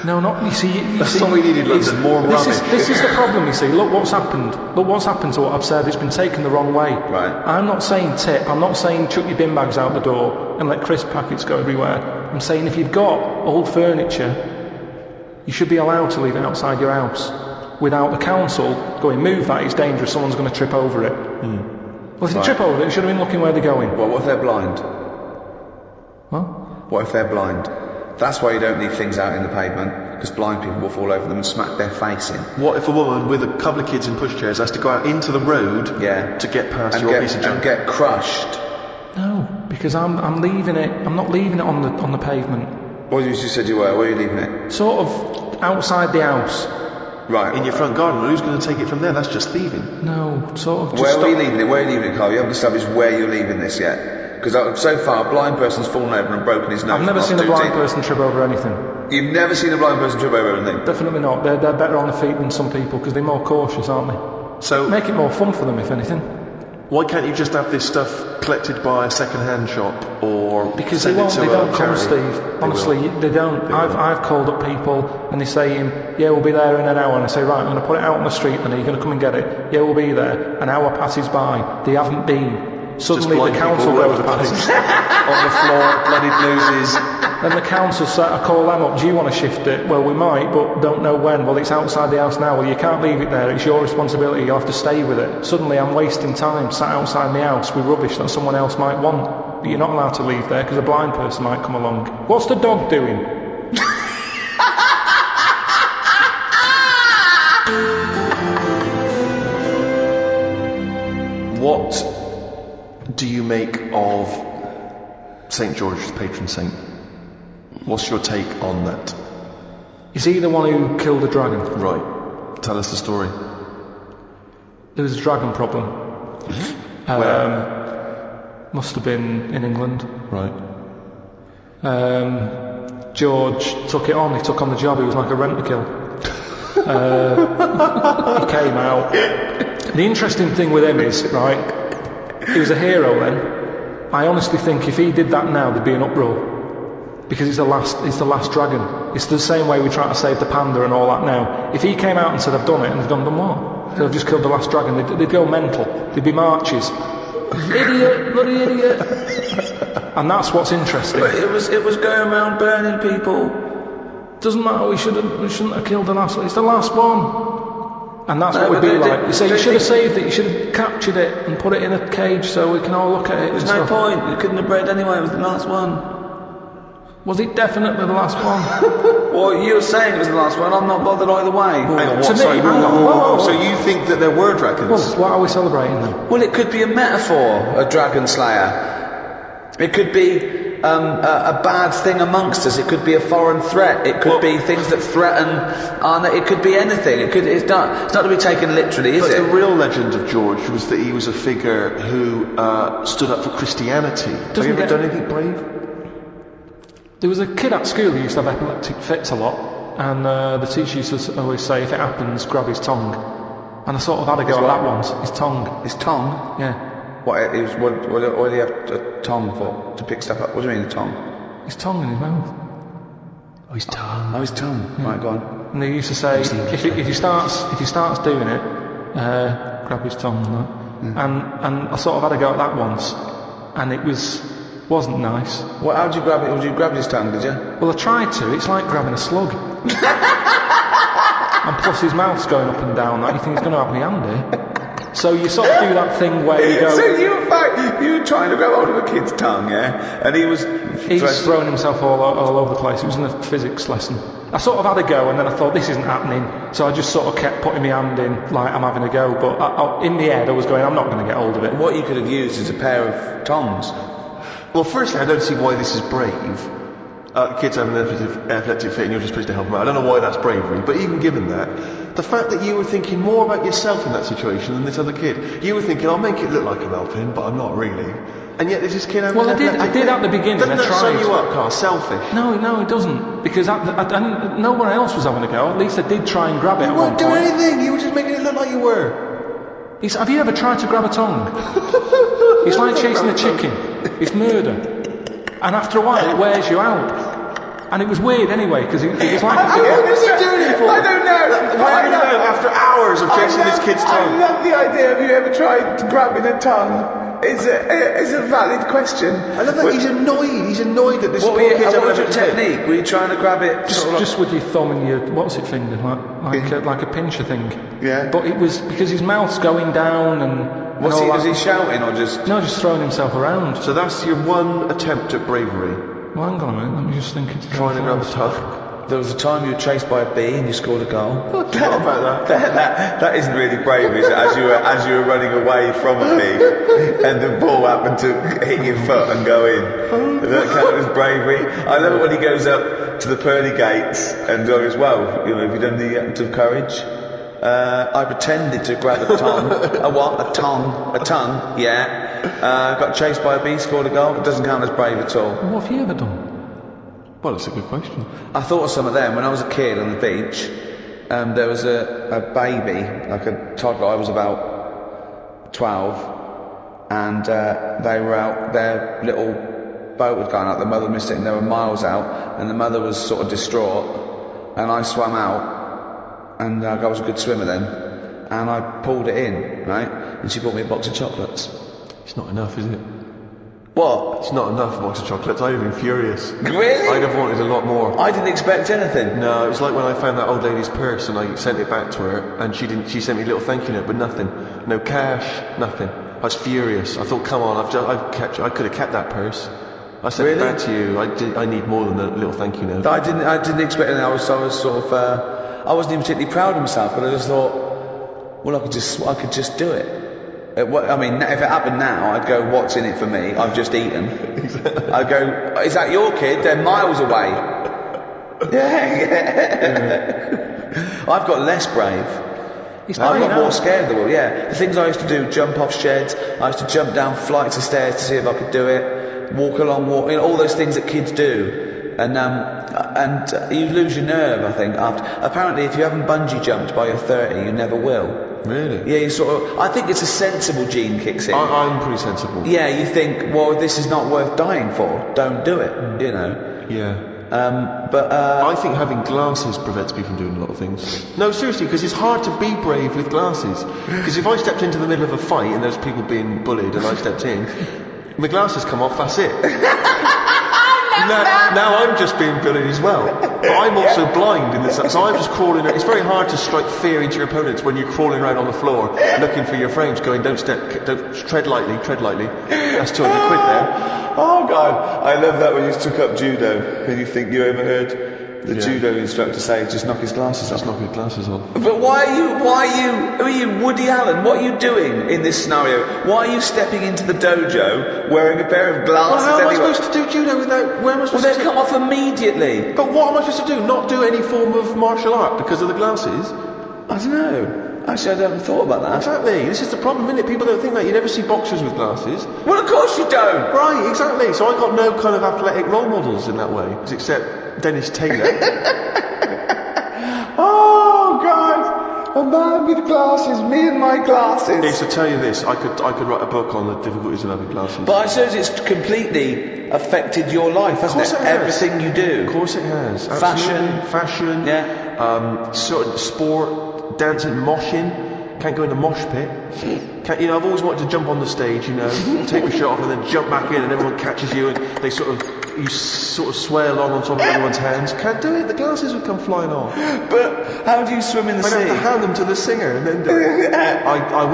No, not. You see, that's all we needed. London, more rubbish. This is the problem. You see, look what's happened. Look what's happened to what I've said. It's been taken the wrong way. Right. I'm not saying tip. I'm not saying chuck your bin bags out the door and let crisp packets go everywhere. I'm saying if you've got old furniture, you should be allowed to leave it outside your house without the council going, move that, it's dangerous, someone's going to trip over it. Well, if they trip over it, they should have been looking where they're going. Well, what if they're blind? What? What if they're blind? That's why you don't leave things out in the pavement, because blind people will fall over them and smack their face in. What if a woman with a couple of kids in pushchairs has to go out into the road to get past your piece of junk? And get crushed? No, because I'm leaving it. I'm not leaving it on the pavement. What you said you were? Where are you leaving it? Sort of outside the house. Right. in your front garden. Who's going to take it from there? That's just thieving. No, sort of. Just Where are you stop. leaving it? Where are you leaving it, Carl? You haven't established where you're leaving this yet. Because so far, a blind person's fallen over and broken his nose. I've never for seen a not blind doing person trip over anything. it. You've never seen a blind person trip over anything? Definitely not. They're better on the feet than some people because they're more cautious, aren't they? So Make it more fun for them, if anything. why can't you just have this stuff collected by a second-hand shop or Because they send won't. it to They a don't come, charity? Steve. Honestly, they don't. I've called up people and they say, yeah, we'll be there in an hour. And I say, right, I'm going to put it out on the street. And are you going to come and get it? Yeah, we'll be there. An hour passes by. They haven't been. Suddenly blind the council people all goes over the past. place. On the floor, bloodied noses. Then the council said, I call them up, do you want to shift it? Well, we might, but don't know when. Well, it's outside the house now. Well, you can't leave it there. It's your responsibility. You'll have to stay with it. Suddenly I'm wasting time sat outside the house with rubbish that someone else might want. But you're not allowed to leave there because a blind person might come along. What's the dog doing? What do you make of St. George, the patron saint? What's your take on that? Is he the one who killed the dragon? Right. Tell us the story. There was a dragon problem. Must have been in England. Right. George took it on. He took on the job. He was like a rent-a-kill. He came out. The interesting thing with him is, right, he was a hero then. I honestly think if he did that now, there'd be an uproar. Because it's the last dragon. It's the same way we try to save the panda and all that now. If he came out and said, I've done it, and they've done what? They've just killed the last dragon, they'd go mental. There'd be marches. Idiot, bloody idiot. And that's what's interesting. But it was going around burning people. Doesn't matter, we shouldn't have killed the last one. It's the last one. And that's what we'd be like. You say you should have saved it, you should have captured it and put it in a cage so we can all look at it. There's no point, you couldn't have bred anyway, it was the last one. Was it definitely the last one? Well, you're saying it was the last one, I'm not bothered either way. Hang on, To what? me, Sorry, hang on, whoa. whoa, whoa. So you think that there were dragons? Well, what are we celebrating then? Well, it could be a metaphor, a dragon slayer. It could be a bad thing amongst us. It could be a foreign threat. It could be things that threaten. It could be anything. It's not to be taken literally, is But it? the real legend of George was that he was a figure who stood up for Christianity. Have you ever done anything brave? There was a kid at school who used to have epileptic fits a lot, and the teacher used to always say, if it happens, grab his tongue. And I sort of had a go at that once. His tongue. His tongue? Yeah. What do you have a tongue for? To pick stuff up? What do you mean a tongue? His tongue in his mouth. Oh, his tongue. Oh, his tongue. Right, go on. And they used to say, if he starts doing it, grab his tongue. Right? And I sort of had a go at that once, and it wasn't nice. Well, how did you grab it? Did you grab his tongue, did you? Well, I tried to. It's like grabbing a slug. And plus his mouth's going up and down. Like you think he's going to have me hand here. So you sort of do that thing where you go. So you were trying to grab hold of a kid's tongue, yeah? And he's throwing himself all over the place. It was in a physics lesson. I sort of had a go, and then I thought this isn't happening. So I just sort of kept putting my hand in, like I'm having a go. But in the head, I was going, I'm not going to get hold of it. What you could have used is a pair of tongs. Well, firstly, I don't see why this is brave. Kids have an epileptic fit and you're just supposed to help them out. I don't know why that's bravery, but even given that, the fact that you were thinking more about yourself in that situation than this other kid. You were thinking, I'll make it look like I'm helping, but I'm not really. And yet there's this kid having Well, an I did epileptic at the beginning. Doesn't I that tried. sum you up, Carl? Selfish. No, it doesn't. Because no one else was having a go. At least I did try and grab it You at one weren't doing point. anything. You were just making it look like you were. Have you ever tried to grab a tongue? It's like chasing a chicken. It's murder. And after a while, it wears you out. And it was weird anyway, because it was like... What was he doing it for? I don't know. Why don't you know, after hours of chasing this kid's I tongue? love the idea. Have you ever tried grabbing a tongue? It's a valid question. I love that he's annoyed. He's annoyed that this What poor kid's was having your a fit. technique? Were you trying to grab it? Just with your thumb and your... What's it finger? Like a pincher thing. Yeah. But it was... Because his mouth's going down and... Was he shouting or just... No, just throwing himself around. So that's your one attempt at bravery. Well, hang on a minute. Let me just think. Trying to grab a tongue. There was a time you were chased by a bee and you scored a goal. What about that? That isn't really brave, is it? As you were running away from a bee and the ball happened to hit your foot and go in. Does that count as bravery? I love it when he goes up to the pearly gates and goes, well, you know, have you done the act of courage? I pretended to grab a tongue. A what? A tongue? A tongue? Yeah. Got chased by a beast, scored a goal. It doesn't count as brave at all. What have you ever done? Well, that's a good question. I thought of some of them when I was a kid on the beach. There was a baby, like a toddler. I was about 12, and they were out. Their little boat had gone out. The mother missed it, and they were miles out. And the mother was sort of distraught. And I swam out, and I was a good swimmer then. And I pulled it in, right? And she bought me a box of chocolates. It's not enough, is it? What? It's not enough, a box of chocolates. I'd have been furious. Really? I'd have wanted a lot more. I didn't expect anything. No, it was like when I found that old lady's purse and I sent it back to her, and she sent me a little thank you note, but nothing. No cash, nothing. I was furious. I thought, come on, I could have kept that purse. I sent it back to you. I need more than a little thank you note. I didn't expect anything. I was sort of, I wasn't even particularly proud of myself, but I just thought, well, I could just do it. I mean, if it happened now, I'd go, what's in it for me? I've just eaten. I'd go, is that your kid? They're miles away. Yeah. I've got less brave. I'm not more scared of the world, yeah. The things I used to do, jump off sheds, I used to jump down flights of stairs to see if I could do it, walk, you know, all those things that kids do. And you lose your nerve, I think, after. Apparently, if you haven't bungee jumped by your 30, you never will. Really? Yeah, you sort of. I think it's a sensible gene kicks in. I'm pretty sensible. Yeah, you think, well, this is not worth dying for. Don't do it. You know. Yeah. I think having glasses prevents me from doing a lot of things. No, seriously, because it's hard to be brave with glasses. Because if I stepped into the middle of a fight and there's people being bullied and I stepped in, my glasses come off. That's it. Now I'm just being bullied as well. But I'm also blind in this, so I'm just crawling. It's very hard to strike fear into your opponents when you're crawling around on the floor looking for your frames, going, don't tread lightly. That's 200 quid there. Oh God, I love that when you took up judo. And you think you overheard the judo instructor say, just knock his glasses off. Just knock his glasses off. But who are you, Woody Allen? What are you doing in this scenario? Why are you stepping into the dojo wearing a pair of glasses? Well, how am I supposed to do judo without, where am I supposed to Well, they come off immediately. But what am I supposed to do? Not do any form of martial art because of the glasses? I don't know. Actually, I haven't thought about that. Exactly. This is the problem, isn't it? People don't think that. You never see boxers with glasses. Well, of course you don't. Right, exactly. So I got no kind of athletic role models in that way, except Dennis Taylor. Oh, God. A man with glasses. Me and my glasses. Yes, to tell you this, I could write a book on the difficulties of having glasses. But I suppose it's completely affected your life, hasn't it? Everything you do. Of course it has. Fashion. Yeah. Sort of sport, dancing, moshing. Can't go in the mosh pit. I've always wanted to jump on the stage, take my shirt off and then jump back in and everyone catches you and you sort of sway along on top of everyone's hands. Can't do it, the glasses would come flying off. But how do you swim in the sea? I'd have to hand them to the singer and then do it. I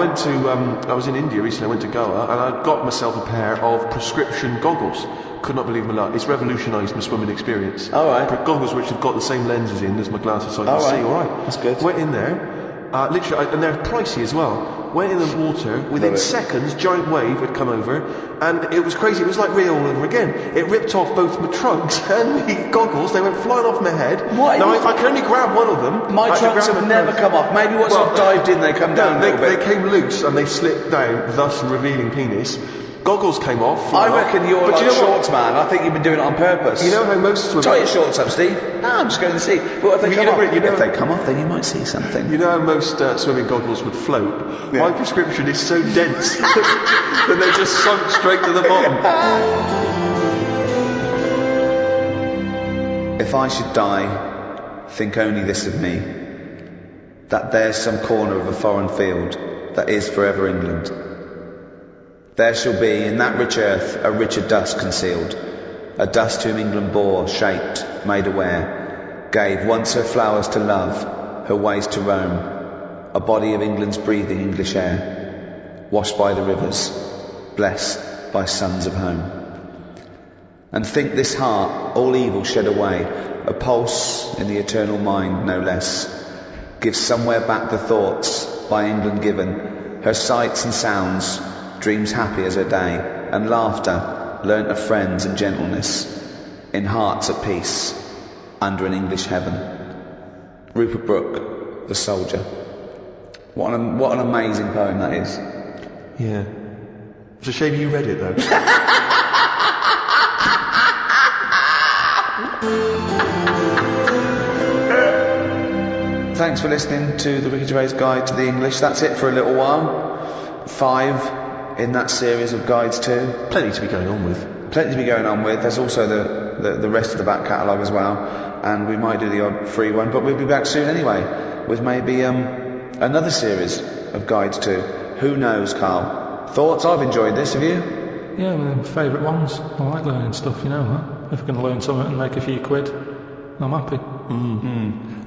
was in India recently, I went to Goa and I got myself a pair of prescription goggles. Could not believe my luck. It's revolutionised my swimming experience. Alright. Goggles which have got the same lenses in as my glasses so I can see alright. That's good. Went in there. Literally, and they're pricey as well. Went in the water, within seconds, giant wave had come over, and it was crazy. It was like Rio all over again. It ripped off both my trunks and the goggles. They went flying off my head. Now, if I can only grab one of them, my trunks have never come off. Maybe once I've dived in, they come down a little bit. They came loose and they slipped down, thus revealing penis. Goggles came off. I reckon you're like shorts man. I think you've been doing it on purpose. You know how most swimmers... Tie your shorts up, Steve. No, I'm just going to see. But if they come off, then you might see something. You know how most swimming goggles would float? Yeah. My prescription is so dense that they just sunk straight to the bottom. If I should die, think only this of me, that there's some corner of a foreign field that is forever England. There shall be in that rich earth a richer dust concealed, a dust whom England bore, shaped, made aware, gave once her flowers to love, her ways to roam, a body of England's breathing English air, washed by the rivers, blessed by sons of home. And think this heart, all evil shed away, a pulse in the eternal mind, no less, gives somewhere back the thoughts by England given, her sights and sounds, dreams happy as her day, and laughter learnt of friends and gentleness, in hearts at peace, under an English heaven. Rupert Brooke, The Soldier. What an amazing poem that is. Yeah. It's a shame you read it, though. Thanks for listening to the Ricky Gervais Guide to the English. That's it for a little while. 5 in that series of guides too. Plenty to be going on with. Plenty to be going on with. There's also the rest of the back catalogue as well. And we might do the odd free one, but we'll be back soon anyway with maybe another series of guides too. Who knows, Carl? Thoughts? I've enjoyed this, have you? Yeah, my favourite ones. I like learning stuff, you know that. If I can learn something and make a few quid, I'm happy.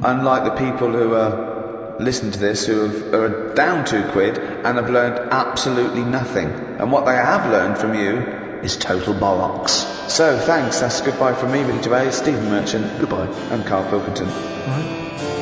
Unlike the people who listen to this who are down 2 quid and have learned absolutely nothing. And what they have learned from you is total bollocks. So, thanks. That's goodbye from me, Ricky Gervais, Stephen Merchant. Goodbye. And Karl Pilkington. Right.